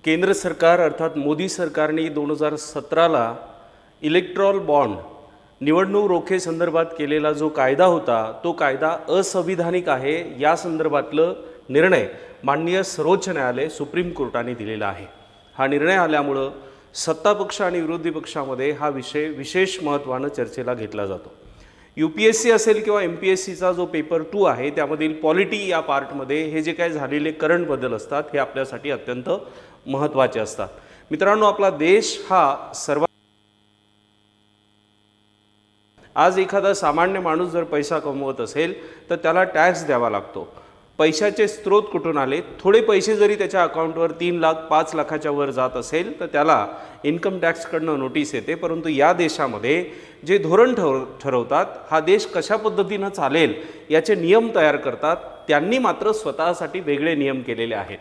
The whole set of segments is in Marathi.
केंद्र सरकार अर्थात मोदी सरकारने 2017ला इलेक्ट्रॉल बॉन्ड निवडणूक रोखे संदर्भात केलेला जो कायदा होता तो कायदा असंविधानिक आहे या संदर्भातलं निर्णय माननीय सर्वोच्च न्यायालय सुप्रीम कोर्टाने दिलेला आहे। हा निर्णय आल्यामुळे सत्ता पक्ष आणि विरोधी पक्षामध्ये हा विषय विशेष महत्त्वाने चर्चेला घेतला जातो। UPSC असेल किंवा MPSCचा जो पेपर 2 आहे त्यामधील पॉलिटी या पार्टमध्ये हे जे काही झालेले करंट बदल असतात हे आपल्यासाठी अत्यंत महत्त्वाचे असतात। मित्रांनो, आपला देश हा आज एखादा सामान्य माणूस जर पैसा कमवत असेल तर त्याला टॅक्स द्यावा लागतो। पैशाचे स्रोत कुठून आले, थोडे पैसे जरी त्याच्या अकाउंटवर 3 लाख 5 लाखाच्या वर जात असेल तर त्याला इन्कम टॅक्सकडनं नोटीस येते। परंतु या देशामध्ये जे धोरण ठरवतात, हा देश कशा पद्धतीनं चालेल याचे नियम तयार करतात, त्यांनी मात्र स्वतःसाठी वेगळे नियम केलेले आहेत।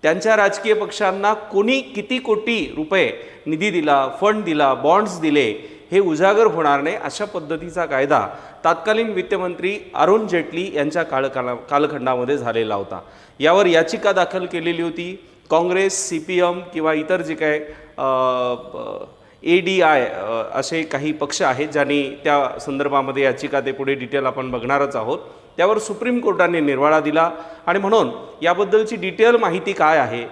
त्यांच्या राजकीय पक्षांना कोणी किती कोटी रुपये निधी दिला, फंड दिला, बॉन्ड्स दिले हे उजागर होणार नाही अशा पद्धतीचा कायदा तत्कालीन वित्तमंत्री अरुण जेटली यांच्या कालखंडामध्ये झालेला होता। यावर याचिका दाखल केलेली होती। काँग्रेस, CPM किंवा इतर जे काही ADI असे काही पक्ष आहेत ज्यांनी त्या संदर्भामध्ये याचिका, ते पुढे डिटेल आपण बघणारच आहोत। त्यावर सुप्रीम कोर्टाने निर्वाळा दिला आणि म्हणून याबद्दलची डिटेल माहिती काय आहे,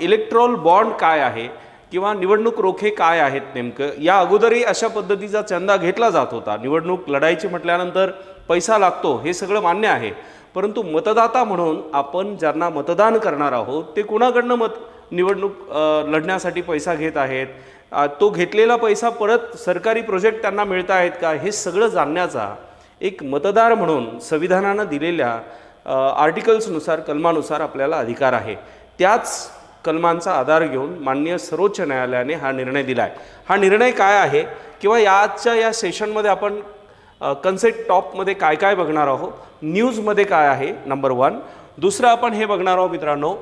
इलेक्ट्रॉल बॉन्ड काय आहे किंवा निवडणूक रोखे काय आहेत नेमकं, या अगोदरही अशा पद्धतीचा चंदा घेतला जात होता। निवडणूक लढायची म्हटल्यानंतर पैसा लागतो हे सगळं मान्य आहे, परंतु मतदाता म्हणून आपण ज्यांना मतदान करणार आहोत ते कुणाकडनं निवडणूक लढण्यासाठी पैसा घेत आहेत, तो घेतलेला पैसा परत सरकारी प्रोजेक्ट त्यांना मिळत आहेत का, हे सगळं जाणण्याचा एक मतदार म्हणून संविधानानं दिलेल्या आर्टिकल्सनुसार, कलमानुसार आपल्याला अधिकार आहे। त्याच कलमांचा आधार घेऊन माननीय सर्वोच्च न्यायालयाने हा निर्णय दिला आहे। हा निर्णय काय आहे किंवा या सेशनमध्ये आपण कन्सेप्ट टॉपमध्ये काय काय बघणार आहोत, न्यूजमध्ये काय आहे नंबर 1, दुसरं आपण हे बघणार आहोत मित्रांनो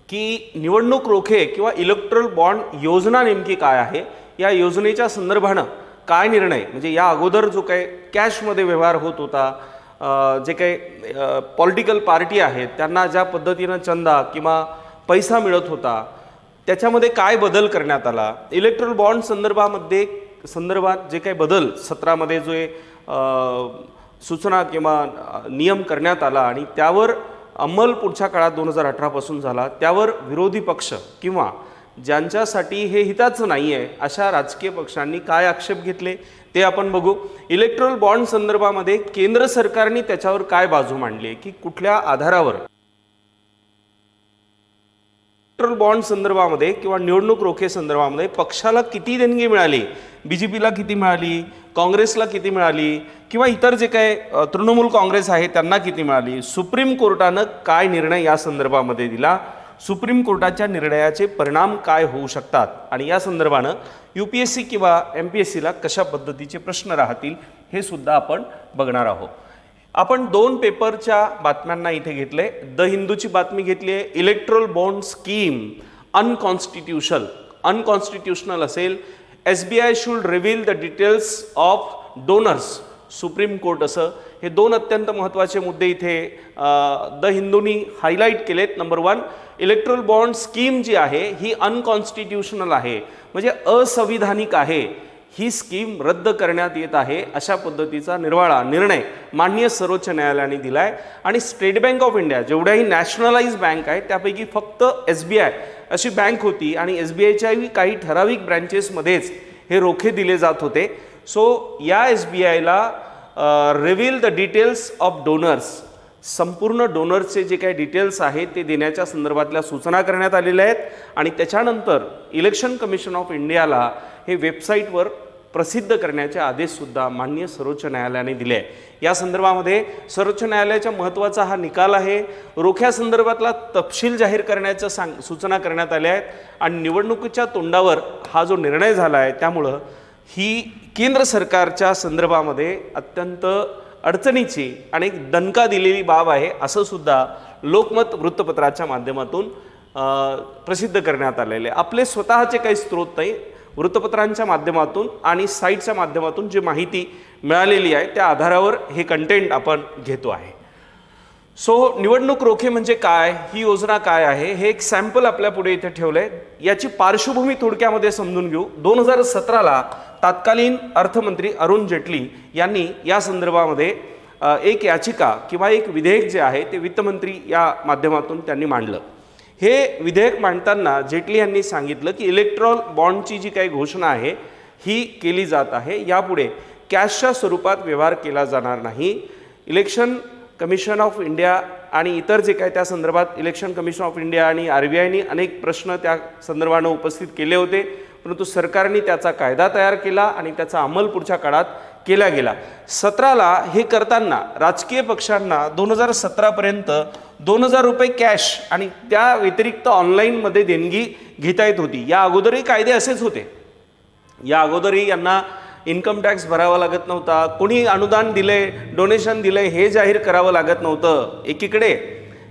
की निवडणूक रोखे किंवा इलेक्ट्रॉल बॉन्ड योजना नेमकी काय आहे, या योजनेच्या संदर्भानं काय निर्णय, म्हणजे या अगोदर जो काही कॅशमध्ये व्यवहार होत होता, जे काही पॉलिटिकल पार्टी आहेत त्यांना ज्या पद्धतीनं चंदा किंवा पैसा मिळत होता त्याच्यामध्ये काय बदल करण्यात आला, इलेक्ट्रॉल बॉन्ड संदर्भात जे काही बदल 17 मध्ये जे सूचना किंवा नियम करण्यात आला आणि त्यावर अंमल पुढच्या काळात 2018 पासून झाला, त्यावर विरोधी पक्ष किंवा ज्यांच्यासाठी हे हिताचं नाही आहे अशा राजकीय पक्षांनी काय आक्षेप घेतले ते आपण बघू। इलेक्ट्रॉल बॉन्ड संदर्भामध्ये केंद्र सरकारने त्याच्यावर काय बाजू मांडली की कुठल्या आधारावर इलेक्ट्रॉल बॉन्ड संदर्भामध्ये किंवा निवडणूक रोखे संदर्भामध्ये पक्षाला किती देणगी मिळाली, BJPला किती मिळाली, काँग्रेसला किती मिळाली किंवा इतर जे काही तृणमूल काँग्रेस आहे त्यांना किती मिळाली, सुप्रीम कोर्टानं काय निर्णय या संदर्भामध्ये दिला, सुप्रीम कोर्टाच्या निर्णयाचे परिणाम काय होऊ शकतात आणि या संदर्भानं UPSC किंवा MPSCला कशा पद्धतीचे प्रश्न राहतील हे सुद्धा आपण बघणार आहोत। आपण 2 पेपरच्या बातम्यांना इथे घेतले। द हिंदूची बातमी घेतली आहे, इलेक्ट्रॉल बॉन्ड स्कीम अनकॉन्स्टिट्युशनल असेल, SBI should reveal the details of donors, supreme court, असं हे 2 अत्यंत महत्त्वाचे मुद्दे इथे द हिंदूनी हायलाईट केलेत। नंबर 1, इलेक्ट्रॉल बॉन्ड स्कीम जी आहे ही अनकॉन्स्टिट्युशनल आहे, म्हणजे असंविधानिक आहे, ही स्कीम रद्द करण्यात येत आहे अशा पद्धतीचा निर्णय माननीय सर्वोच्च न्यायालयाने दिला आहे। आणि स्टेट बँक ऑफ इंडिया जेवढ्याही नॅशनलाइज बँक आहेत त्यापैकी फक्त SBI अशी बँक होती आणि SBIच्याही काही ठराविक ब्रँचेसमध्येच हे रोखे दिले जात होते। सो या SBIला reveal the details of donors, संपूर्ण डोनर्सचे जे काही डिटेल्स आहेत ते देण्याच्या संदर्भातल्या सूचना करण्यात आलेल्या आहेत आणि त्याच्यानंतर इलेक्शन कमिशन ऑफ इंडियाला हे वेबसाईटवर प्रसिद्ध करण्याचे आदेशसुद्धा माननीय सर्वोच्च न्यायालयाने दिले आहे। या संदर्भामध्ये सर्वोच्च न्यायालयाच्या महत्त्वाचा हा निकाल आहे। रोख्यासंदर्भातला तपशील जाहीर करण्याच्या सूचना करण्यात आल्या आहेत आणि निवडणुकीच्या तोंडावर हा जो निर्णय झाला आहे त्यामुळं ही केंद्र सरकारच्या संदर्भामध्ये अत्यंत अडचणीची आणि दणका दिलेली बाब आहे असं सुद्धा लोकमत वृत्तपत्राच्या माध्यमातून प्रसिद्ध करण्यात आलेले। आपले स्वतःचे काही स्रोत नाही, वृत्तपत्रांच्या माध्यमातून आणि साईटच्या माध्यमातून जी माहिती मिळालेली आहे त्या आधारावर हे कंटेंट आपण घेतो आहे। सो निवडणूक रोखे म्हणजे काय, ही योजना काय आहे, हे एक सॅम्पल आपल्या पुढे इथे ठेवलंय. याची पार्श्वभूमी थोडक्यामध्ये समजून घेऊ. 2017ला तत्कालीन अर्थमंत्री अरुण जेटली यांनी या संदर्भामध्ये एक याचिका किंवा एक विधेयक जे आहे ते वित्तमंत्री या माध्यमातून त्यांनी मांडलं. हे विधेयक मांडताना जेटली यांनी सांगितलं की इलेक्ट्रॉल बॉन्डची जी काही घोषणा आहे ही केली जात आहे. यापुढे कॅशच्या स्वरूपात व्यवहार केला जाणार नाही. इलेक्शन कमिशन ऑफ इंडिया आणि इतर जे काय त्या संदर्भात इलेक्शन कमिशन ऑफ इंडिया आणि RBIने अनेक प्रश्न त्या संदर्भानं उपस्थित केले होते, परंतु सरकारने त्याचा कायदा तयार केला आणि त्याचा अंमल पुढच्या काळात केला गेला. 17ला हे करताना राजकीय पक्षांना 2017पर्यंत 2000 रुपये कॅश आणि त्या व्यतिरिक्त ऑनलाईनमध्ये देणगी घेता येत होती. या अगोदरही कायदे असेच होते. या अगोदरही यांना इन्कम टॅक्स भरावा लागत नव्हता, कोणी अनुदान दिले, डोनेशन दिले हे जाहीर करावं लागत नव्हतं. एकीकडे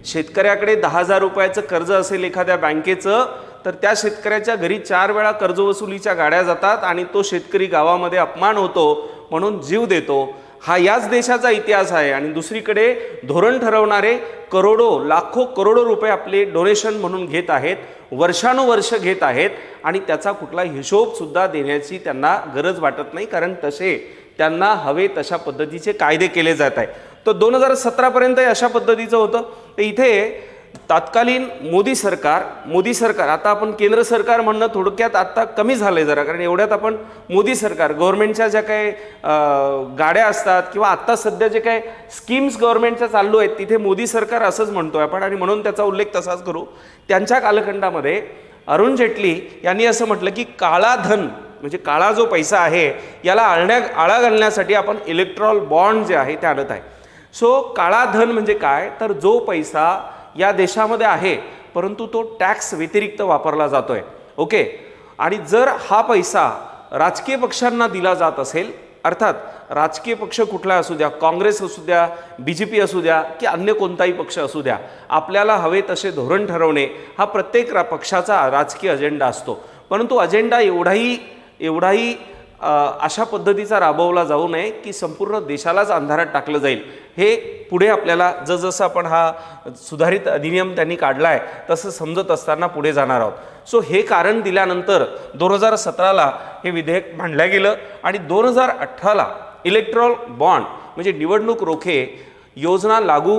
शेतकऱ्याकडे 10,000 रुपयाचं कर्ज असेल एखाद्या बँकेचं, तर त्या शेतकऱ्याच्या घरी 4 वेळा कर्जवसुलीच्या गाड्या जातात आणि तो शेतकरी गावामध्ये अपमान होतो म्हणून जीव देतो. हा याच देशाचा इतिहास आहे. आणि दुसरीकडे धोरण ठरवणारे लाखो करोडो रुपये आपले डोनेशन म्हणून घेत आहेत, वर्षानुवर्ष घेत आहेत आणि त्याचा कुठला हिशोबसुद्धा देण्याची त्यांना गरज वाटत नाही, कारण तसे त्यांना हवे तशा पद्धतीचे कायदे केले जात आहे. तर 2017पर्यंत अशा पद्धतीचं होतं. तर इथे तत्कालीन मोदी सरकार आता आपण केंद्र सरकार म्हणणं थोडक्यात आता कमी झालंय जरा, कारण एवढ्यात आपण मोदी सरकार गव्हर्नमेंटच्या ज्या काही गाड्या असतात किंवा आत्ता सध्या जे काही स्कीम्स गव्हर्नमेंटच्या चालू आहेत तिथे मोदी सरकार असंच म्हणतोय आपण आणि म्हणून त्याचा उल्लेख तसाच करू. त्यांच्या कालखंडामध्ये अरुण जेटली यांनी असं म्हटलं की काळा धन म्हणजे काळा जो पैसा आहे याला आळा घालण्यासाठी आपण इलेक्ट्रॉल बॉन्ड जे आहे ते आणत आहे. सो काळा धन म्हणजे काय, तर जो पैसा या देशामध्ये आहे परंतु तो टॅक्स व्यतिरिक्त वापरला जातोय. ओके. आणि जर हा पैसा राजकीय पक्षांना दिला जात असेल, अर्थात राजकीय पक्ष कुठला असू द्या, काँग्रेस असू द्या, BJP असू द्या की अन्य कोणताही पक्ष असू द्या, आपल्याला हवे तसे धोरण ठरवणे हा प्रत्येक पक्षाचा राजकीय अजेंडा असतो. परंतु अजेंडा एवढाही अशा पद्धतीचा राबवला जाऊ नये की संपूर्ण देशालाच अंधारात टाकलं जाईल. हे पुढे आपल्याला जसं आपण हा सुधारित अधिनियम त्यांनी काढला आहे तसं समजत असताना पुढे जाणार आहोत. सो हे कारण दिल्यानंतर 2017ला हे विधेयक मांडलं गेलं आणि 2018ला इलेक्ट्रॉल बॉन्ड म्हणजे निवडणूक रोखे योजना लागू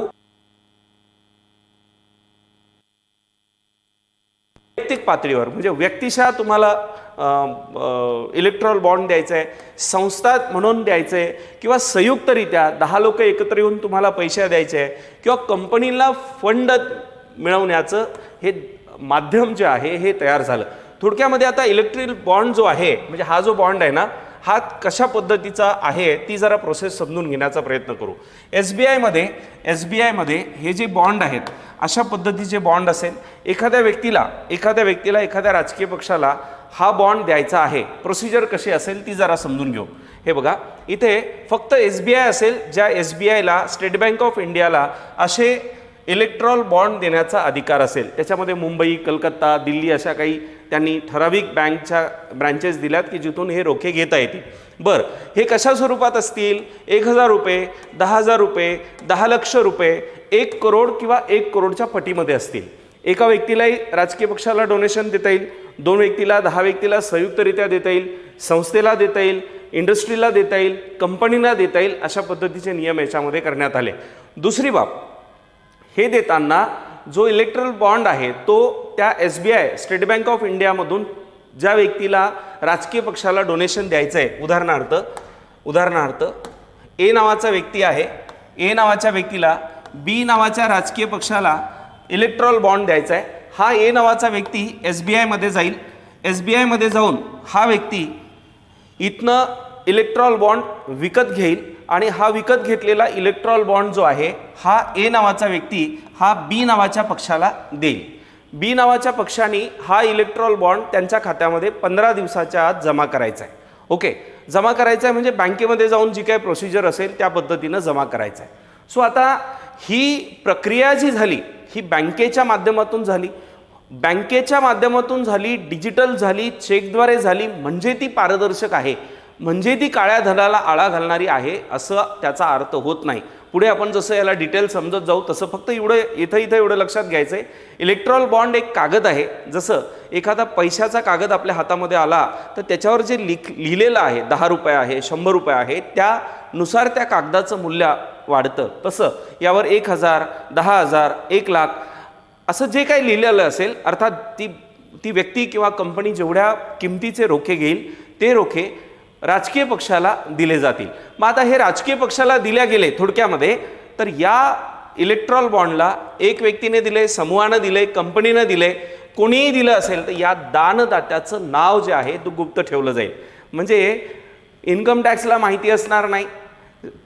वैयक्तिक पातळीवर म्हणजे व्यक्तिशः तुम्हाला इलेक्ट्रॉल बॉन्ड द्यायचं आहे, संस्था म्हणून द्यायचं आहे किंवा संयुक्तरित्या 10 लोक एकत्र येऊन तुम्हाला पैसे द्यायचे आहे किंवा कंपनीला फंड मिळवण्याचं हे माध्यम जे आहे हे तयार झालं. थोडक्यामध्ये आता इलेक्ट्रिक बॉन्ड जो आहे म्हणजे हा जो बॉन्ड आहे ना हा कशा पद्धतीचा आहे ती जरा प्रोसेस समजून घेण्याचा प्रयत्न करू. SBI मध्ये हे जे बॉन्ड आहेत अशा पद्धतीचे बॉन्ड असेल, एखाद्या व्यक्तीला एखाद्या राजकीय पक्षाला हा बॉन्ड द्यायचा आहे, प्रोसिजर कशी असेल ती जरा समजून घेऊ. हे बघा इथे फक्त SBI असेल, ज्या SBIला स्टेट बँक ऑफ इंडियाला असे इलेक्ट्रॉल बॉन्ड देण्याचा अधिकार असेल. त्याच्यामध्ये मुंबई, कलकत्ता, दिल्ली अशा काही त्यांनी ठराविक बँकच्या ब्रँचेस दिल्यात की जिथून हे रोखे घेता येतील. बरं, हे कशा स्वरूपात असतील? 1,000 रुपये, 10,000 रुपये, 10 लक्ष रुपये, 1 करोड किंवा 1 करोडच्या पटीमध्ये असतील. एका व्यक्तीलाही राजकीय पक्षाला डोनेशन देता येईल, 2 व्यक्तीला, 10 व्यक्तीला संयुक्तरित्या देता येईल, संस्थेला देता येईल, इंडस्ट्रीला देता येईल, कंपनीला देता येईल. अशा पद्धतीचे नियम याच्यामध्ये करण्यात आले. दुसरी बाब, हे देताना जो इलेक्ट्रॉल बॉन्ड आहे तो त्या SBI स्टेट बँक ऑफ इंडियामधून ज्या व्यक्तीला राजकीय पक्षाला डोनेशन द्यायचं आहे, उदाहरणार्थ A नावाचा व्यक्ती आहे, A नावाच्या व्यक्तीला B नावाच्या राजकीय पक्षाला इलेक्ट्रॉल बॉन्ड द्यायचा आहे. हा A नावाचा व्यक्ती SBI मध्ये जाईल, SBI मध्ये जाऊन हा व्यक्ती इथनं इलेक्ट्रॉल बॉन्ड विकत घेईल आणि हा विकत घेतलेला इलेक्ट्रॉल बॉन्ड जो आहे हा A नावाचा व्यक्ती हा B नावाच्या पक्षाला देईल. B नावाच्या पक्षाने हा इलेक्ट्रॉल बॉन्ड त्यांच्या खात्यामध्ये 15 दिवसाच्या आत जमा करायचा आहे. ओके, जमा करायचा आहे म्हणजे बँकेमध्ये जाऊन जी काही प्रोसिजर असेल त्या पद्धतीनं जमा करायचा आहे. सो आता ही प्रक्रिया जी झाली ही बँकेच्या माध्यमातून झाली, डिजिटल झाली, चेकद्वारे झाली, म्हणजे ती पारदर्शक आहे. म्हणजे ती काळ्या धनाला आळा घालणारी आहे असं त्याचा अर्थ होत नाही. पुढे आपण जसं याला डिटेल समजत जाऊ तसं फक्त एवढं इथं एवढं लक्षात घ्यायचं आहे, इलेक्ट्रॉल बॉन्ड एक कागद आहे. जसं एखादा पैशाचा कागद आपल्या हातामध्ये आला तर त्याच्यावर जे लिहिलेलं आहे 10 रुपये आहे, 100 रुपये आहे, त्यानुसार त्या कागदाचं मूल्य वाढतं. तसं यावर 1000, 10,000, 1,00,000 असं जे काही लिहिलेलं असेल, अर्थात ती व्यक्ती किंवा कंपनी जेवढ्या किमतीचे रोखे घेईल ते रोखे राजकीय पक्षाला दिले जातील. मग आता हे राजकीय पक्षाला दिल्या गेले थोडक्यामध्ये, तर या इलेक्ट्रॉल बॉन्डला एक व्यक्तीने दिले, समूहानं दिले, कंपनीनं दिले, कोणीही दिलं असेल तर या दानदात्याचं नाव जे आहे तो गुप्त ठेवलं जाईल. म्हणजे इन्कम टॅक्सला माहिती असणार नाही,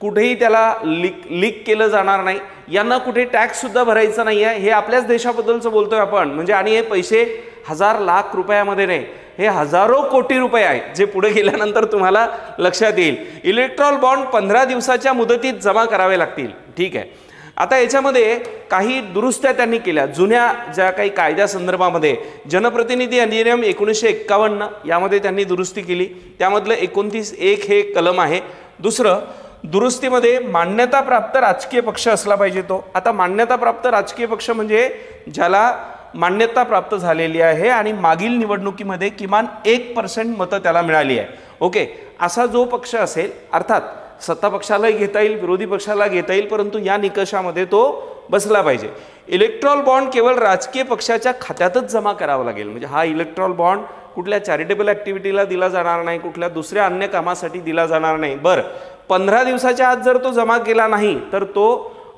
कुठेही त्याला लीक केलं जाणार नाही, यांना कुठे टॅक्ससुद्धा भरायचा नाही आहे. हे आपल्याच देशाबद्दलचं बोलतोय आपण. म्हणजे आणि हे पैसे हजार लाख रुपयामध्ये नाही, हे हजारो कोटी रुपये आहेत, जे पुढे गेल्यानंतर तुम्हाला लक्षात येईल. इलेक्ट्रॉल बॉन्ड 15 दिवसाच्या मुदतीत जमा करावे लागतील. ठीक आहे. आता याच्यामध्ये काही दुरुस्त्या त्यांनी केल्या. जुन्या ज्या काही कायद्यासंदर्भामध्ये जनप्रतिनिधी अधिनियम 1951 यामध्ये त्यांनी दुरुस्ती केली. त्यामधलं 29(1) हे कलम आहे. दुसरं, दुरुस्तीमध्ये मान्यताप्राप्त राजकीय पक्ष असला पाहिजे तो. आता मान्यताप्राप्त राजकीय पक्ष म्हणजे ज्याला मान्यता प्राप्त झालेली आहे आणि मागील निवडणुकीमध्ये किमान 1% मतं त्याला मिळाली आहे. ओके, असा जो पक्ष असेल, अर्थात सत्ता पक्षालाही घेता येईल, विरोधी पक्षाला घेता येईल, परंतु या निकषामध्ये तो बसला पाहिजे. इलेक्ट्रॉल बॉन्ड केवळ राजकीय पक्षाच्या खात्यातच जमा करावा लागेल. म्हणजे हा इलेक्ट्रॉल बॉन्ड कुठल्या चॅरिटेबल ॲक्टिव्हिटीला दिला जाणार नाही, कुठल्या दुसऱ्या अन्य कामासाठी दिला जाणार नाही. बरं, 15 दिवसाच्या आत जर तो जमा केला नाही तर तो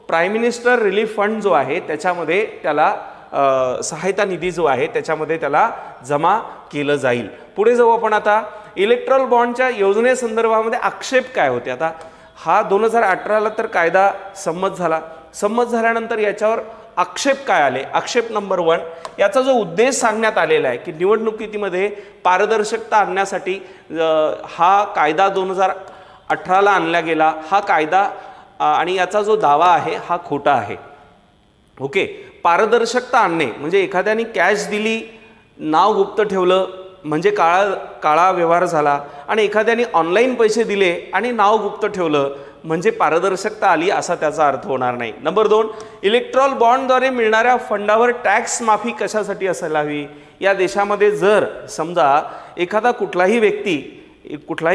प्राईम मिनिस्टर रिलीफ फंड जो आहे त्याच्यामध्ये त्याला सहायता निधी जो आहे त्याच्यामध्ये त्याला जमा केलं जाईल. पुढे जाऊ आपण आता. इलेक्ट्रॉल बॉन्डच्या योजनेसंदर्भामध्ये आक्षेप काय होते. आता हा 2018ला तर कायदा संमत झाला. संमत झाल्यानंतर याच्यावर आक्षेप काय आले. आक्षेप नंबर 1, याचा जो उद्देश सांगण्यात आलेला आहे की निवडणुकीमध्ये पारदर्शकता आणण्यासाठी हा कायदा 2018ला आणला गेला. हा कायदा आणि याचा जो दावा आहे हा खोटा आहे. ओके, पारदर्शकता आणणे म्हणजे एखाद्याने कॅश दिली, नाव गुप्त ठेवलं म्हणजे काळा व्यवहार झाला, आणि एखाद्याने ऑनलाईन पैसे दिले आणि नाव गुप्त ठेवलं म्हणजे पारदर्शकता आली असा त्याचा अर्थ होणार नाही. नंबर 2, इलेक्ट्रॉल बॉन्डद्वारे मिळणाऱ्या फंडावर टॅक्स माफी कशासाठी असायला हवी. या देशामध्ये जर समजा एखादा कुठलाही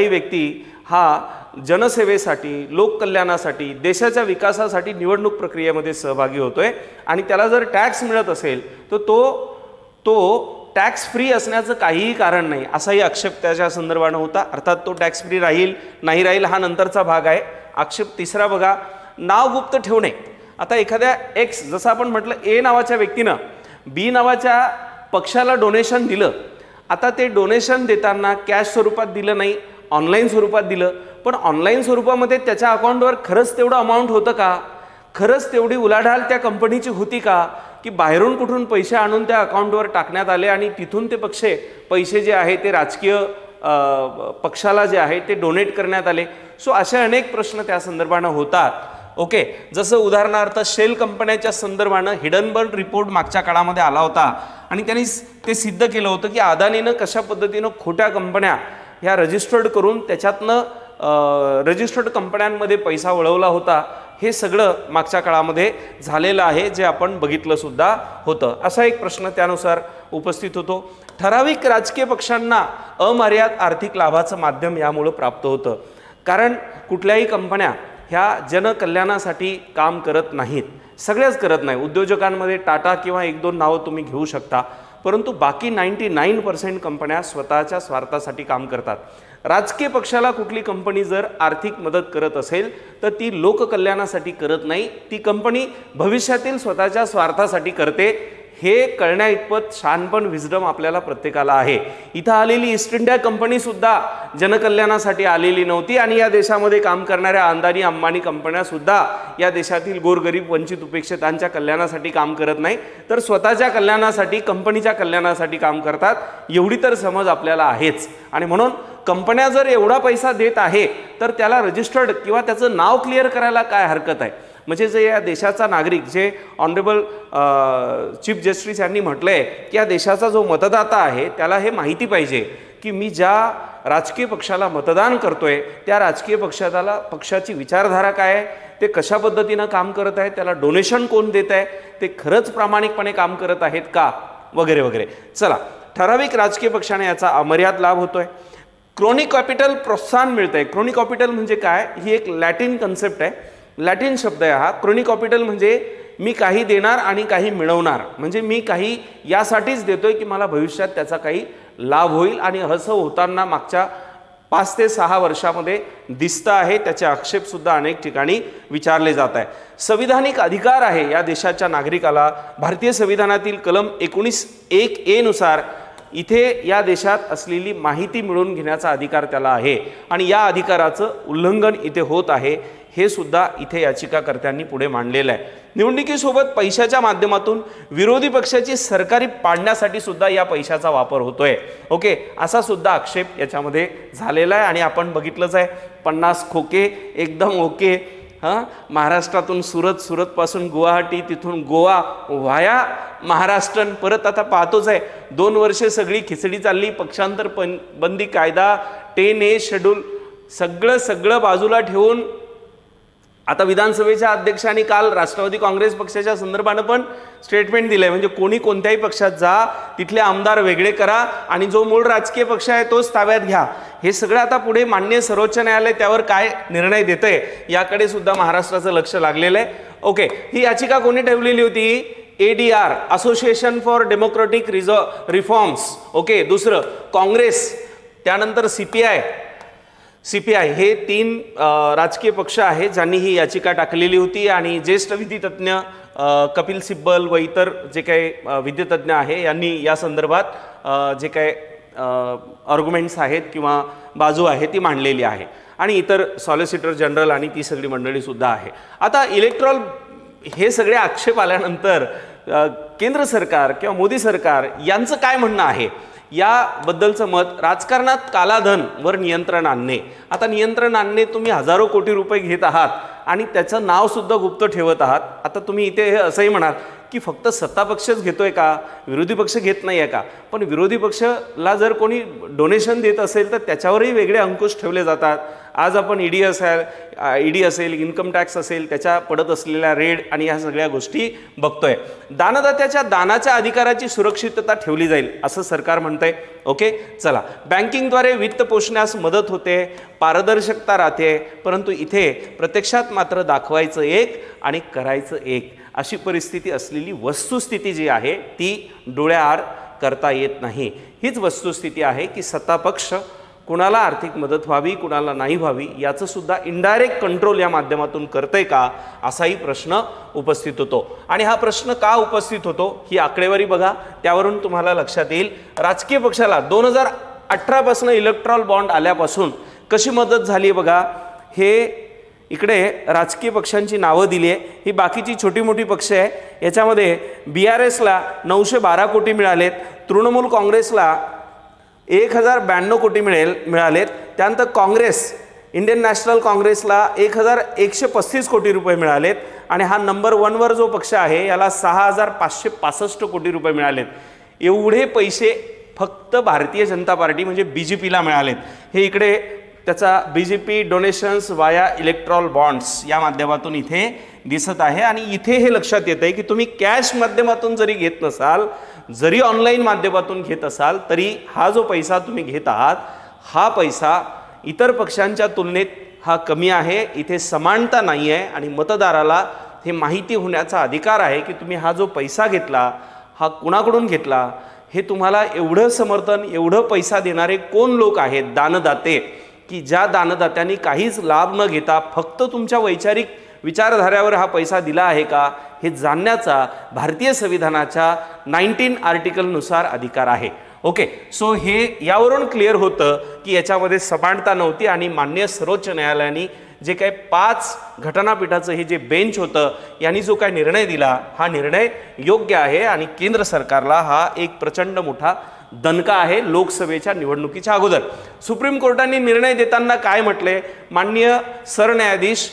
व्यक्ती हा जनसेवेसाठी, लोककल्याणासाठी, देशाच्या विकासासाठी निवडणूक प्रक्रियेमध्ये सहभागी होतोय आणि त्याला जर टॅक्स मिळत असेल तर तो टॅक्स फ्री असण्याचं काहीही कारण नाही असाही आक्षेप त्याच्या संदर्भानं होता. अर्थात तो टॅक्स फ्री राहील नाही राहील हा नंतरचा भाग आहे. आक्षेप तिसरा बघा, नाव गुप्त ठेवणे. आता एखाद्या एक्स, जसं आपण म्हटलं, ए नावाच्या व्यक्तीनं बी नावाच्या पक्षाला डोनेशन दिलं. आता ते डोनेशन देताना कॅश स्वरूपात दिलं नाही, ऑनलाईन स्वरूपात दिलं. पण ऑनलाईन स्वरूपामध्ये त्याच्या अकाउंटवर खरंच तेवढं अमाऊंट होतं का, खरंच तेवढी उलाढाल त्या कंपनीची होती का, की बाहेरून कुठून पैसे आणून त्या अकाउंटवर टाकण्यात आले आणि तिथून ते पैसे जे आहे ते राजकीय पक्षाला जे आहे ते डोनेट करण्यात आले. सो असे अनेक प्रश्न त्या संदर्भानं होतात. ओके, जसं उदाहरणार्थ शेल कंपन्याच्या संदर्भानं हिडनबर्ग रिपोर्ट मागच्या काळामध्ये आला होता आणि त्यांनी ते सिद्ध केलं होतं की अदानीनं कशा पद्धतीनं खोट्या कंपन्या ह्या रजिस्टर्ड करून त्याच्यातनं रजिस्टर्ड कंपन्यांमध्ये पैसा वळवला होता. हे सगळं मागच्या काळामध्ये झालेलं आहे, जे आपण बघितलं सुद्धा होतं. असा एक प्रश्न त्यानुसार उपस्थित होतो. ठराविक राजकीय पक्षांना अमर्याद आर्थिक लाभाचं माध्यम यामुळं प्राप्त होतं. कारण कुठल्याही कंपन्या ह्या जनकल्याणासाठी काम करत नाहीत, सगळ्याच करत नाही. उद्योजकांमध्ये टाटा किंवा 1-2 नावं तुम्ही घेऊ शकता, परंतु बाकी 99% कंपन्या स्वतःच्या स्वार्थासाठी काम करतात. राजकीय पक्षाला कुठली कंपनी जर आर्थिक मदत करत असेल तर ती लोककल्याणासाठी करत नाही, ती कंपनी भविष्यातील स्वतःच्या स्वार्थासाठी करते. हे कळण्या इतपत शहाणपण, विजडम आपल्याला प्रत्येकाला आहे. इथं आलेली ईस्ट इंडिया कंपनी सुद्धा जनकल्याणासाठी आलेली नव्हती आणि या देशामध्ये काम करणाऱ्या अंदानी अंबानी कंपन्या सुद्धा या देशातील गोरगरीब, वंचित, उपेक्षितांच्या कल्याणासाठी काम करत नाही, तर स्वतःच्या कल्याणासाठी, कंपनीच्या कल्याणासाठी काम करतात. एवढी तर समज आपल्याला आहेच. आणि म्हणून कंपन्या जर एवढा पैसा देत आहे तर त्याला रजिस्टर्ड किंवा त्याचं नाव क्लिअर करायला काय हरकत आहे. म्हणजे जे या देशाचा नागरिक, जे ऑनरेबल चीफ जस्टिस यांनी म्हटलंय की या देशाचा जो मतदाता आहे त्याला हे माहिती पाहिजे की मी ज्या राजकीय पक्षाला मतदान करतोय त्या राजकीय पक्षाची विचारधारा काय आहे, ते कशा पद्धतीनं काम करत आहे, त्याला डोनेशन कोण देत आहे, ते खरंच प्रामाणिकपणे काम करत आहेत का, वगैरे वगैरे. चला, ठराविक राजकीय पक्षाने याचा अमर्याद लाभ होतोय. क्रोनिक कॅपिटल प्रोत्साहन मिळतंय. क्रोनिक कॅपिटल म्हणजे काय, ही एक लॅटिन कन्सेप्ट आहे, लॅटिन शब्द आहे हा. क्रोनिक कॅपिटल म्हणजे मी काही देणार आणि काही मिळवणार, म्हणजे मी काही यासाठीच देतोय की मला भविष्यात त्याचा काही लाभ होईल, आणि असं होताना मागच्या 5 ते 6 वर्षामध्ये दिसतं आहे. त्याचे आक्षेपसुद्धा अनेक ठिकाणी विचारले जात आहे. संविधानिक अधिकार आहे या देशाच्या नागरिकाला. भारतीय संविधानातील कलम 19(1)(a) नुसार इथे या देशात असलेली माहिती मिळवून घेण्याचा अधिकार त्याला आहे, आणि या अधिकाराचं उल्लंघन इथे होत आहे, हे सुद्धा इथे याचिकाकर्त्यांनी पुढे मांडलेलं आहे. निवडणुकीसोबत पैशाच्या माध्यमातून विरोधी पक्षाची सरकारी पाडण्यासाठी सुद्धा या पैशाचा वापर होतोय. ओके, असा सुद्धा आक्षेप याच्यामध्ये झालेला आहे. आणि आपण बघितलंच आहे, 50 खोके एकदम ओके. महाराष्ट्रातून सुरतपासून गुवाहाटी, तिथून गोवा व्हाया महाराष्ट्र. परत आता पाहतोच आहे, 2 वर्षे सगळी खिचडी चालली. पक्षांतर बंदी कायदा, 10A शेड्यूल सगळं बाजूला ठेवून आता विधानसभेच्या अध्यक्षांनी काल राष्ट्रवादी काँग्रेस पक्षाच्या संदर्भानं पण स्टेटमेंट दिलंय, म्हणजे कोणी कोणत्याही पक्षात जा, तिथले आमदार वेगळे करा आणि जो मूळ राजकीय पक्ष आहे तोच ताब्यात घ्या. हे सगळं आता पुढे माननीय सर्वोच्च न्यायालय त्यावर काय निर्णय देतंय याकडे सुद्धा महाराष्ट्राचं लक्ष लागलेलं आहे. ओके, ही याचिका कोणी ठेवलेली होती? ADR, association for democratic reforms. Okay, दुसरं काँग्रेस, त्यानंतर CPI, हे 3 राजकीय पक्ष आहेत ज्यांनी ही याचिका टाकलेली होती. आणि ज्येष्ठ विधितज्ञ कपिल सिब्बल व इतर जे काही विधितज्ञ आहे यांनी या संदर्भात जे काही आर्ग्युमेंट्स आहेत किंवा बाजू आहे ती मांडलेली आहे, आणि इतर सॉलिसिटर जनरल आणि ती सगळी मंडळीसुद्धा आहे. आता इलेक्ट्रॉल हे सगळे आक्षेप आल्यानंतर केंद्र सरकार किंवा मोदी सरकार यांचं काय म्हणणं आहे याबद्दलचं मत, राजकारणात कालाधनवर नियंत्रण आणणे. आता नियंत्रण आणणे, तुम्ही हजारो कोटी रुपये घेत आहात आणि त्याचं नावसुद्धा गुप्त ठेवत आहात. आता तुम्ही इथे हे असंही म्हणाल की फक्त सत्ता पक्षच घेतोय का, विरोधी पक्ष घेत नाही आहे का? पण विरोधी पक्षला जर कोणी डोनेशन देत असेल तर त्याच्यावरही वेगळे अंकुश ठेवले जातात. आज आपण ईडी असेल, इन्कम टॅक्स असेल, त्याच्या पडत असलेल्या रेड आणि ह्या सगळ्या गोष्टी बघतोय. दानदात्याच्या दानाच्या अधिकाराची सुरक्षितता ठेवली जाईल असं सरकार म्हणतंय. ओके, चला, बँकिंगद्वारे वित्त पोषण्यास मदत होते, पारदर्शकता राहते, परंतु इथे प्रत्यक्षात मात्र दाखवायचं एक आणि करायचं एक, अशी परिस्थिती असलेली वस्तुस्थिती जी आहे ती डोळ्याआड करता येत नाही. हीच वस्तुस्थिती आहे की सत्ता पक्ष कुणाला आर्थिक मदत व्हावी, कुणाला नाही व्हावी, याचं सुद्धा इनडायरेक्ट कंट्रोल या माध्यमातून करतंय का, असाही प्रश्न उपस्थित होतो. आणि हा प्रश्न का उपस्थित होतो ही आकडेवारी बघा, त्यावरून तुम्हाला लक्षात येईल. राजकीय पक्षाला 2018 पासून इलेक्ट्रॉल बॉन्ड आल्यापासून कशी मदत झाली बघा. हे इकडे राजकीय पक्षांची नावं दिली आहे, ही बाकीची छोटी मोठी पक्ष आहे. याच्यामध्ये BRSला 912 कोटी मिळालेत, तृणमूल काँग्रेसला 1092 कोटी मिळालेत, त्यानंतर काँग्रेस, इंडियन नॅशनल काँग्रेसला 1135 कोटी रुपये मिळालेत, आणि हा नंबर 1वर जो पक्ष आहे याला 6565 कोटी रुपये मिळालेत. एवढे पैसे फक्त भारतीय जनता पार्टी म्हणजे BJPला मिळालेत. हे इकडे त्याचा BJP डोनेशन्स वाया इलेक्ट्रॉल बॉन्ड्स या माध्यमातून इथे दिसत आहे. आणि इथे हे लक्षात येत आहे की तुम्ही कॅश माध्यमातून जरी घेत नसाल, जरी ऑनलाईन माध्यमातून घेत असाल, तरी हा जो पैसा तुम्ही घेत आहात हा पैसा इतर पक्षांच्या तुलनेत हा कमी आहे. इथे समानता नाही आहे, आणि मतदाराला हे माहिती होण्याचा अधिकार आहे की तुम्ही हा जो पैसा घेतला हा कुणाकडून घेतला, हे तुम्हाला एवढं समर्थन, एवढं पैसा देणारे कोण लोक आहेत, दानदाते, की ज्या दानदात्यांनी काहीच लाभ न घेता फक्त तुमच्या वैचारिक विचारधाऱ्यावर हा पैसा दिला आहे का, हे जाणण्याचा भारतीय संविधानाच्या 19 आर्टिकलनुसार अधिकार आहे. ओके, सो हे यावरून क्लिअर होतं की याच्यामध्ये समानता नव्हती, आणि माननीय सर्वोच्च न्यायालयाने जे काही 5 घटनापीठाचं हे जे बेंच होतं यांनी जो काय निर्णय दिला, हा निर्णय योग्य आहे. आणि केंद्र सरकारला हा एक प्रचंड मोठा दणका आहे लोकसभेच्या निवडणुकीच्या अगोदर. सुप्रीम कोर्टाने निर्णय देताना काय म्हटले, माननीय सरन्यायाधीश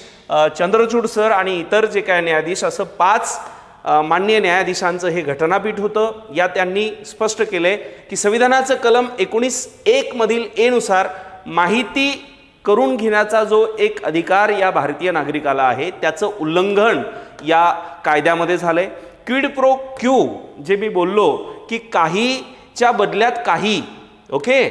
चंद्रचूड सर आणि इतर जे काय न्यायाधीश, असं 5 माननीय न्यायाधीशांचं हे घटनापीठ होतं. यात त्यांनी स्पष्ट केलंय की संविधानाचं कलम 19(1) मधील ए नुसार माहिती करून घेण्याचा जो एक अधिकार या भारतीय नागरिकाला आहे त्याचं उल्लंघन या कायद्यामध्ये झालंय. क्विड प्रो क्यू जे मी बोललो की काहीच्या बदल्यात काही, ओके,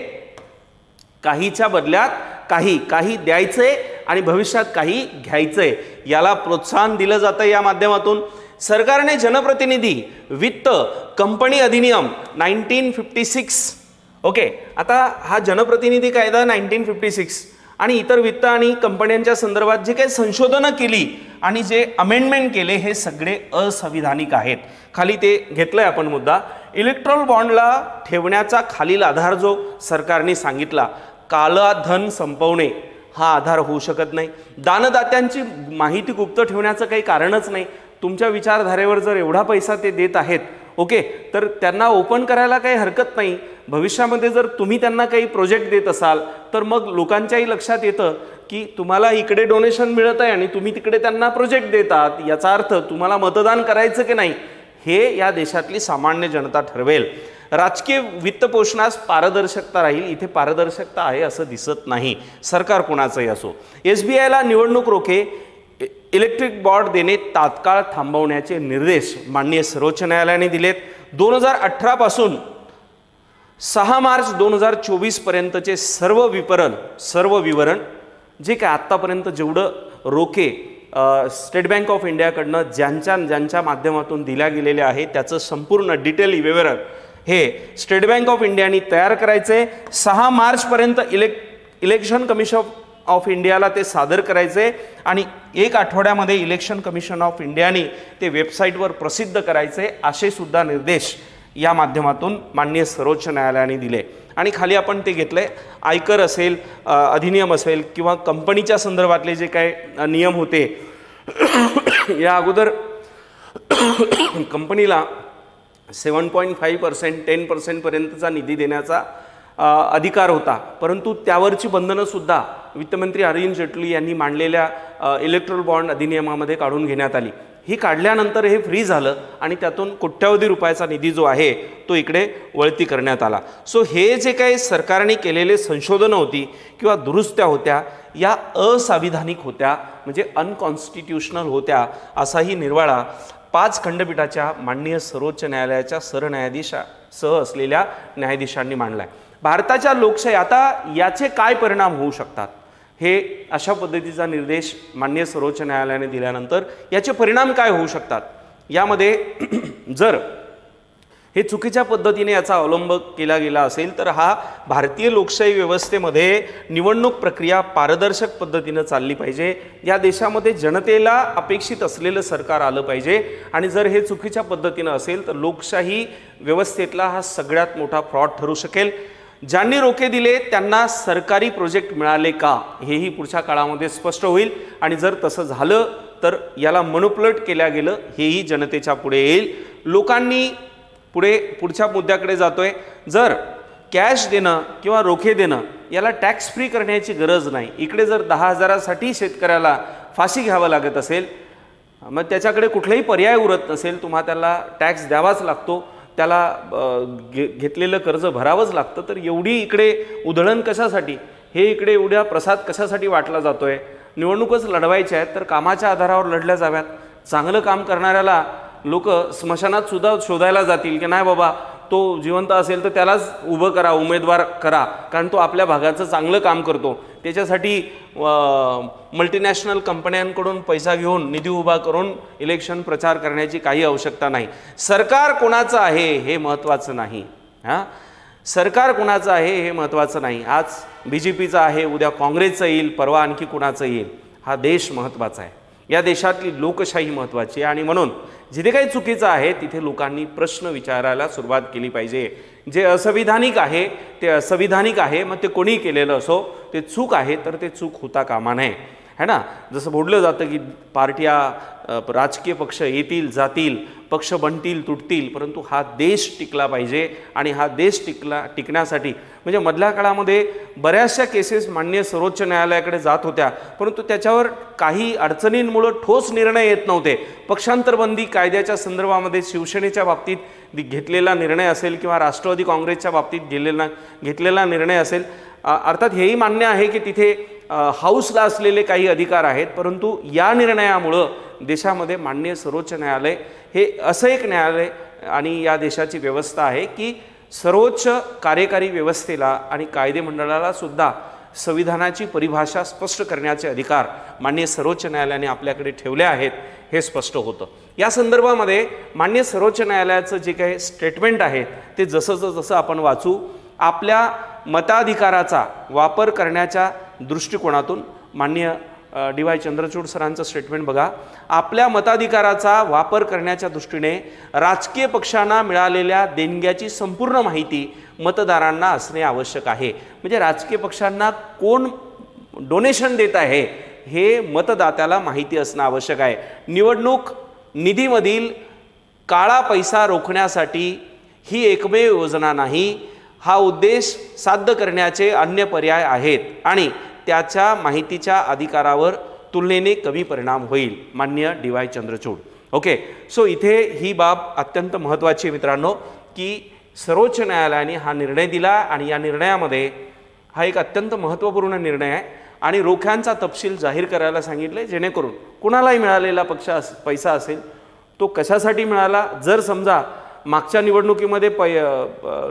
काहीच्या बदल्यात काही द्यायचंय आणि भविष्यात काही घ्यायचंय, याला प्रोत्साहन दिलं जातं या माध्यमातून. सरकारने जनप्रतिनिधी वित्त कंपनी अधिनियम 1956, ओके, आता हा जनप्रतिनिधी कायदा 1956 आणि इतर वित्त आणि कंपन्यांच्या संदर्भात जे काही संशोधनं केली आणि जे अमेंडमेंट केले हे सगळे असंविधानिक आहेत. खाली ते घेतलंय आपण मुद्दा. इलेक्ट्रॉल बॉन्डला ठेवण्याचा खालील आधार जो सरकारने सांगितला, काला धन संपवणे हा आधार होऊ शकत नाही. दानदात्यांची माहिती गुप्त ठेवण्याचं काही कारणच नाही. तुमच्या विचारधारेवर जर एवढा पैसा ते देत आहेत, ओके, तर त्यांना ओपन करायला काही हरकत नाही. भविष्यामध्ये जर तुम्ही त्यांना काही प्रोजेक्ट देत असाल तर मग लोकांच्याही लक्षात येतं की तुम्हाला इकडे डोनेशन मिळत आहे आणि तुम्ही तिकडे त्यांना प्रोजेक्ट देतात, याचा अर्थ तुम्हाला मतदान करायचं की नाही हे या देशातली सामान्य जनता ठरवेल. राजकीय वित्तपोषणास पारदर्शकता राहील. इथे पारदर्शकता आहे असं दिसत नाही, सरकार कोणाचंही असो. SBIला निवडणूक रोखे इलेक्ट्रिक बॉन्ड देणे तात्काळ थांबवण्याचे निर्देश माननीय सर्वोच्च न्यायालयाने दिलेत. 2018 पासून 6 मार्च 2024 पर्यंतचे सर्व विवरण जे काय आत्तापर्यंत जेवढं रोखे स्टेट बँक ऑफ इंडियाकडनं ज्यांच्या माध्यमातून दिल्या गेलेले आहे त्याचं संपूर्ण डिटेल विवरण हे स्टेट बँक ऑफ इंडियाने तयार करायचे. 6 मार्चपर्यंत इलेक्शन कमिशन ऑफ इंडियाला ते सादर करायचे आणि 1 आठवड्यामध्ये इलेक्शन कमिशन ऑफ इंडियाने ते वेबसाईटवर प्रसिद्ध करायचे, असे सुद्धा निर्देश या माध्यमातून माननीय सर्वोच्च न्यायालयाने दिले. आणि खाली आपण ते घेतलंय, आयकर असेल, अधिनियम असेल किंवा कंपनीच्या संदर्भातले जे काय नियम होते, या अगोदर कंपनीला 7.5% 10% पर्यंतचा निधी देण्याचा अधिकार होता, परंतु त्यावरची बंधनं सुद्धा वित्तमंत्री अरुण जेटली यांनी मांडलेल्या इलेक्ट्रॉल बॉन्ड अधिनियमामध्ये काढून घेण्यात आली. ही काढल्यानंतर हे फ्री झालं आणि त्यातून कोट्यावधी रुपयाचा निधी जो आहे तो इकडे वळती करण्यात आला. सो हे जे काही सरकारने केलेले संशोधनं होती किंवा दुरुस्त्या होत्या या असंविधानिक होत्या, म्हणजे अनकॉन्स्टिट्युशनल होत्या, असाही निर्वाळा 5 खंडपीठाच्या माननीय सर्वोच्च न्यायालयाच्या सरन्यायाधीशासह असलेल्या न्यायाधीशांनी मांडला आहे. भारताच्या लोकशाही आता याचे काय परिणाम होऊ शकतात हे अशा पद्धतीचा निर्देश माननीय सर्वोच्च न्यायालयाने दिल्यानंतर याचे परिणाम काय होऊ शकतात, यामध्ये जर हे चुकीच्या पद्धतीने याचा अवलंब केला गेला असेल तर हा भारतीय लोकशाही व्यवस्थेमध्ये निवडणूक प्रक्रिया पारदर्शक पद्धतीनं चालली पाहिजे. या देशामध्ये जनतेला अपेक्षित असलेलं सरकार आलं पाहिजे आणि जर हे चुकीच्या पद्धतीनं असेल तर लोकशाही व्यवस्थेतला हा सगळ्यात मोठा फ्रॉड ठरू शकेल. ज्यांनी रोखे दिले त्यांना सरकारी प्रोजेक्ट मिळाले का हेही पुढच्या काळामध्ये स्पष्ट होईल आणि जर तसं झालं तर याला मनोप्लट केल्या गेलं हेही जनतेच्या पुढे येईल. लोकांनी पुढच्या मुद्द्याकडे जातोय, जर कॅश देणं किंवा रोखे देणं याला टॅक्स फ्री करण्याची गरज नाही. इकडे जर 10,000साठी शेतकऱ्याला फाशी घ्यावं लागत असेल, मग त्याच्याकडे कुठलाही पर्याय उरत नसेल, तुम्हा त्याला टॅक्स द्यावाच लागतो, त्याला घेतलेलं कर्ज भरावंच लागतं, तर एवढी इकडे उधळण कशासाठी, हे इकडे एवढ्या प्रसाद कशासाठी वाटला जातोय. निवडणूकच लढवायच्या आहेत तर कामाच्या आधारावर लढल्या जाव्यात. चांगलं काम करणाऱ्याला लोक स्मशानात सुद्धा शोधायला जातील की नाही बाबा तो जिवंत असेल तर त्यालाच उभं करा, उमेदवार करा, कारण तो आपल्या भागाचं चांगलं काम करतो. त्याच्यासाठी मल्टीनॅशनल कंपन्यांकडून पैसा घेऊन निधी उभा करून इलेक्शन प्रचार करण्याची काही आवश्यकता नाही. सरकार कोणाचं आहे हे महत्त्वाचं नाही. सरकार कोणाचं आहे हे महत्त्वाचं नाही. आज BJPचं आहे, उद्या काँग्रेसचं येईल, परवा आणखी कुणाचं येईल. हा देश महत्त्वाचा आहे, या देशातली लोकशाही महत्त्वाची आहे आणि म्हणून जिथे काही चुकीचं आहे तिथे लोकांनी प्रश्न विचारायला सुरुवात केली पाहिजे. जे असंविधानिक आहे ते असंविधानिक आहे, मग ते कोणी केलेलं असो, ते चूक आहे तर ते चूक होता कामा नये. है ना. जसं बोललं जातं की पार्ट्या राजकीय पक्ष येतील जातील, पक्ष बनतील तुटतील, परंतु हा देश टिकला पाहिजे. आणि हा देश टिकण्यासाठी म्हणजे मधल्या काळामध्ये बऱ्याचशा केसेस माननीय सर्वोच्च न्यायालयाकडे जात होत्या, परंतु त्याच्यावर काही अडचणींमुळे ठोस निर्णय येत नव्हते. पक्षांतरबंदी कायद्याच्या संदर्भामध्ये शिवसेनेच्या बाबतीत घेतलेला निर्णय असेल किंवा राष्ट्रवादी काँग्रेसच्या बाबतीत घेतलेला निर्णय असेल, अर्थात हेही मान्य आहे की तिथे हाऊसला असलेले काही अधिकार आहेत, परंतु या निर्णयामुळं देशामध्ये माननीय सर्वोच्च न्यायालय हे असं एक न्यायालय आणि या देशाची व्यवस्था आहे की सर्वोच्च कार्यकारी व्यवस्थेला आणि कायदे मंडळाला सुद्धा संविधानाची परिभाषा स्पष्ट करण्याचे अधिकार माननीय सर्वोच्च न्यायालयाने आपल्याकडे ठेवले आहेत हे स्पष्ट होतं. या संदर्भामध्ये माननीय सर्वोच्च न्यायालयाचं जे काही स्टेटमेंट आहे ते जसं आपण वाचू. आपल्या मताधिकाराचा वापर करण्याच्या दृष्टिकोनातून माननीय डी.वाय. चंद्रचूड सरांचं स्टेटमेंट बघा. आपल्या मताधिकाराचा वापर करण्याच्या दृष्टीने राजकीय पक्षांना मिळालेल्या देणग्याची संपूर्ण माहिती मतदारांना असणे आवश्यक आहे. म्हणजे राजकीय पक्षांना कोण डोनेशन देत आहे हे मतदात्याला माहिती असणं आवश्यक आहे. निवडणूक निधीमधील काळा पैसा रोखण्यासाठी ही एकमेव योजना नाही, हा उद्देश साध्य करण्याचे अन्य पर्याय आहेत आणि त्याच्या माहितीच्या अधिकारावर तुलनेने कमी परिणाम होईल. माननीय डी.वाय. चंद्रचूड. ओके, सो इथे ही बाब अत्यंत महत्त्वाची आहे मित्रांनो की सर्वोच्च न्यायालयाने हा निर्णय दिला आणि या निर्णयामध्ये हा एक अत्यंत महत्त्वपूर्ण निर्णय आहे आणि रोख्यांचा तपशील जाहीर करायला सांगितले, जेणेकरून कुणालाही मिळालेला पैसा असेल तो कशासाठी मिळाला. जर समजा मागच्या निवडणुकीमध्ये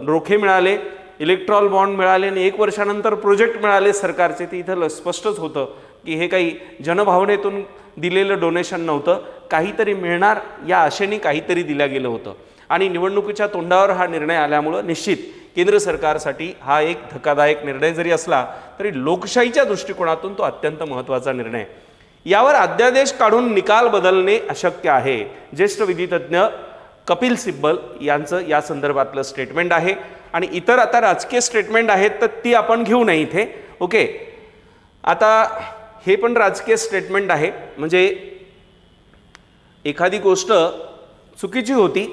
रोखे मिळाले, इलेक्ट्रॉल बॉन्ड मिळाले आणि 1 वर्षानंतर प्रोजेक्ट मिळाले सरकारचे, ते इथं स्पष्टच होतं की हे काही जनभावनेतून दिलेलं डोनेशन नव्हतं, काहीतरी मिळणार या आशेने काहीतरी दिलं गेलं होतं. आणि निवडणुकीच्या तोंडावर हा निर्णय आल्यामुळं निश्चित केंद्र सरकारसाठी हा एक धक्कादायक निर्णय जरी असला तरी लोकशाहीच्या दृष्टिकोनातून तो अत्यंत महत्त्वाचा निर्णय. यावर अध्यादेश काढून निकाल बदलणे अशक्य आहे. ज्येष्ठ विधितज्ञ कपिल सिब्बल यांचं या संदर्भातलं स्टेटमेंट आहे. आणि इतर आता राजकीय स्टेटमेंट आहेत तर ती आपण घेऊ नये इथे. ओके, आता हे पण राजकीय स्टेटमेंट आहे. म्हणजे एखादी गोष्ट चुकीची होती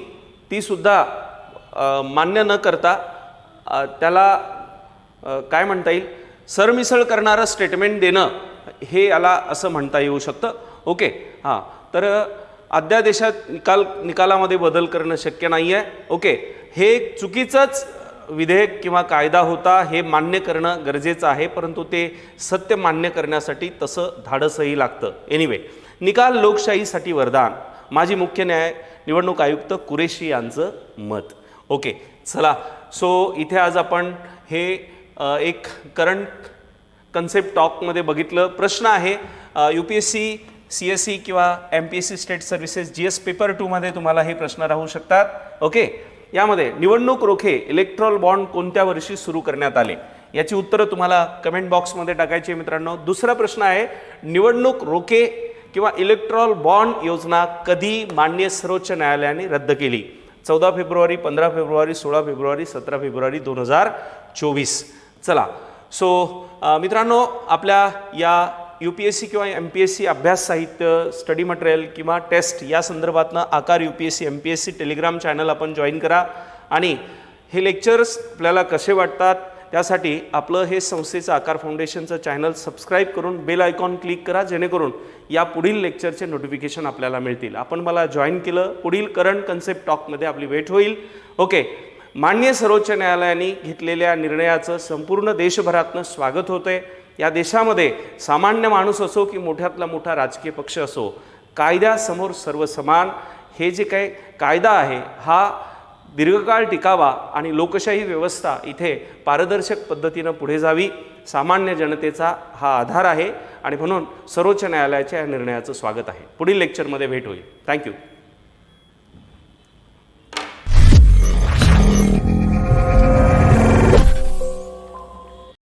ती सुद्धा मान्य न करता त्याला काय म्हणता येईल, सरमिसळ करणारं स्टेटमेंट देणं हे याला असं म्हणता येऊ शकतं. ओके, हां, तर अध्यादेशात निकालामध्ये बदल करणं शक्य नाही आहे. ओके, हे चुकीचंच विधेयक किंवा कायदा होता हे मान्य करणं गरजेचं आहे, परंतु ते सत्य मान्य करण्यासाठी तसं धाडसही लागतं. एनिवे, निकाल लोकशाहीसाठी वरदान, माजी मुख्य निवडणूक आयुक्त कुरेशी यांचं मत. ओके, चला, सो इथे आज आपण हे एक करंट कन्सेप्ट टॉकमध्ये बघितलं. प्रश्न आहे UPSC CSE किंवा MPSC state services GS paper 2 मध्ये तुम्हाला हे प्रश्न राहू शकतात. ओके, यामध्ये निवडणूक रोखे इलेक्ट्रॉल बॉन्ड कोणत्या वर्षी सुरू करण्यात आले याची उत्तरं तुम्हाला कमेंट बॉक्समध्ये टाकायची आहे मित्रांनो. दुसरा प्रश्न आहे निवडणूक रोखे किंवा इलेक्ट्रॉल बॉन्ड योजना कधी माननीय सर्वोच्च न्यायालयाने रद्द केली. 14 फेब्रुवारी, 15 फेब्रुवारी, 16 फेब्रुवारी, 17 फेब्रुवारी 2024. चला, सो मित्रांनो, आपल्या या UPSC किंवा MPSC अभ्यास साहित्य, स्टडी मटेरियल किंवा टेस्ट या संदर्भातनं आकार UPSC MPSC टेलिग्राम चॅनल आपण जॉईन करा. आणि हे लेक्चर्स आपल्याला कसे वाटतात त्यासाठी आपलं हे संस्थेचं आकार फाउंडेशनचं चॅनल सबस्क्राईब करून बेल आयकॉन क्लिक करा, जेणेकरून या पुढील लेक्चरचे नोटिफिकेशन आपल्याला मिळतील. आपण मला जॉईन केलं, पुढील करंट कन्सेप्ट टॉकमध्ये आपली भेट होईल. ओके, माननीय सर्वोच्च न्यायालयाने घेतलेल्या निर्णयाचं संपूर्ण देशभरातनं स्वागत होतंय. या देशामध्ये सामान्य माणूस असो की मोठ्यातला मोठा राजकीय पक्ष असो, कायद्यासमोर सर्व समान हे जे काही कायदा आहे हा दीर्घकाळ टिकावा आणि लोकशाही व्यवस्था इथे पारदर्शक पद्धतीनं पुढे जावी, सामान्य जनतेचा हा आधार आहे. आणि म्हणून सर्वोच्च न्यायालयाच्या या निर्णयाचं स्वागत आहे. पुढील लेक्चरमध्ये भेट होईल. थँक्यू.